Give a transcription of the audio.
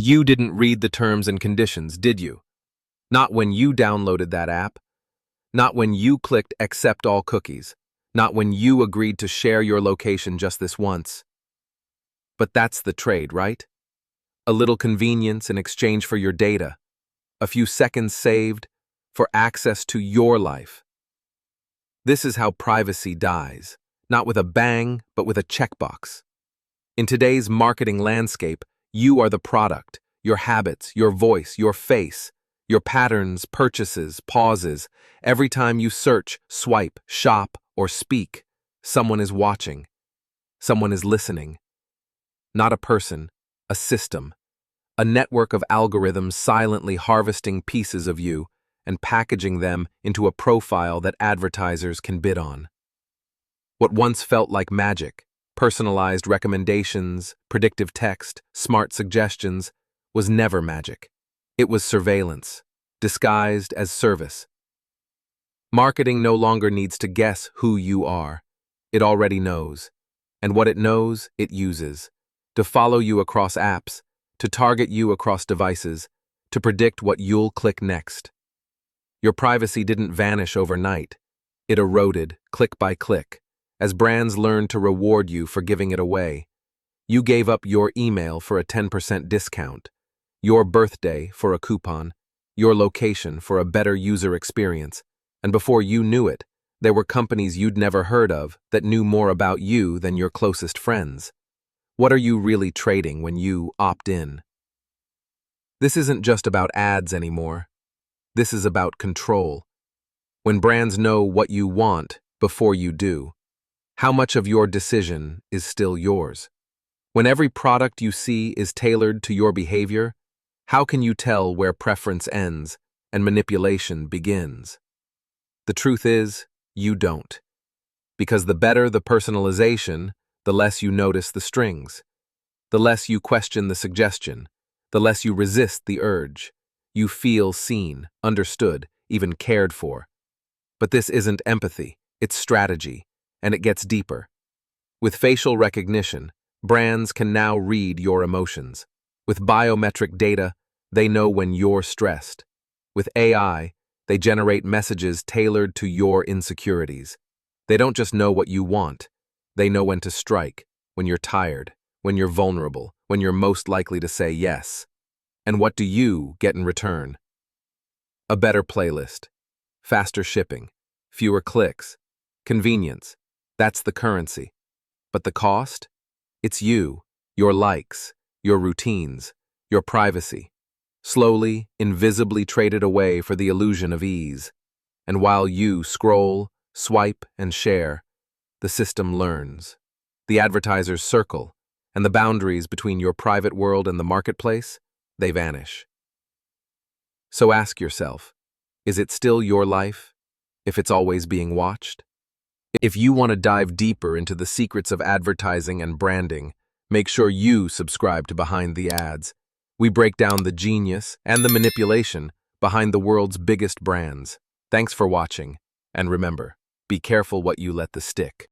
You didn't read the terms and conditions, did you? Not when you downloaded that app. Not when you clicked accept all cookies. Not when you agreed to share your location just this once. But that's the trade, right? A little convenience in exchange for your data. A few seconds saved for access to your life. This is how privacy dies, not with a bang, but with a checkbox. In today's marketing landscape, you are the product, your habits, your voice, your face, your patterns, purchases, pauses. Every time you search, swipe, shop, or speak, someone is watching. Someone is listening. Not a person, a system. A network of algorithms silently harvesting pieces of you and packaging them into a profile that advertisers can bid on. What once felt like magic, personalized recommendations, predictive text, smart suggestions, was never magic. It was surveillance, disguised as service. Marketing no longer needs to guess who you are. It already knows. And what it knows, it uses. To follow you across apps, to target you across devices, to predict what you'll click next. Your privacy didn't vanish overnight. It eroded, click by click, as brands learned to reward you for giving it away. You gave up your email for a 10% discount, your birthday for a coupon, your location for a better user experience, and before you knew it, there were companies you'd never heard of that knew more about you than your closest friends. What are you really trading when you opt in? This isn't just about ads anymore. This is about control. When brands know what you want before you do, how much of your decision is still yours? When every product you see is tailored to your behavior, how can you tell where preference ends and manipulation begins? The truth is, you don't. Because the better the personalization, the less you notice the strings. The less you question the suggestion, the less you resist the urge. You feel seen, understood, even cared for. But this isn't empathy, it's strategy, and it gets deeper. With facial recognition, brands can now read your emotions. With biometric data, they know when you're stressed. With AI, they generate messages tailored to your insecurities. They don't just know what you want, they know when to strike, when you're tired, when you're vulnerable, when you're most likely to say yes. And what do you get in return? A better playlist, faster shipping, fewer clicks, convenience. That's the currency. But the cost? It's you, your likes, your routines, your privacy. Slowly, invisibly traded away for the illusion of ease. And while you scroll, swipe, and share, the system learns. The advertisers circle, and the boundaries between your private world and the marketplace, they vanish. So ask yourself, is it still your life, if it's always being watched? If you want to dive deeper into the secrets of advertising and branding, make sure you subscribe to Behind the Ads. We break down the genius and the manipulation behind the world's biggest brands. Thanks for watching, and remember, be careful what you let the stick.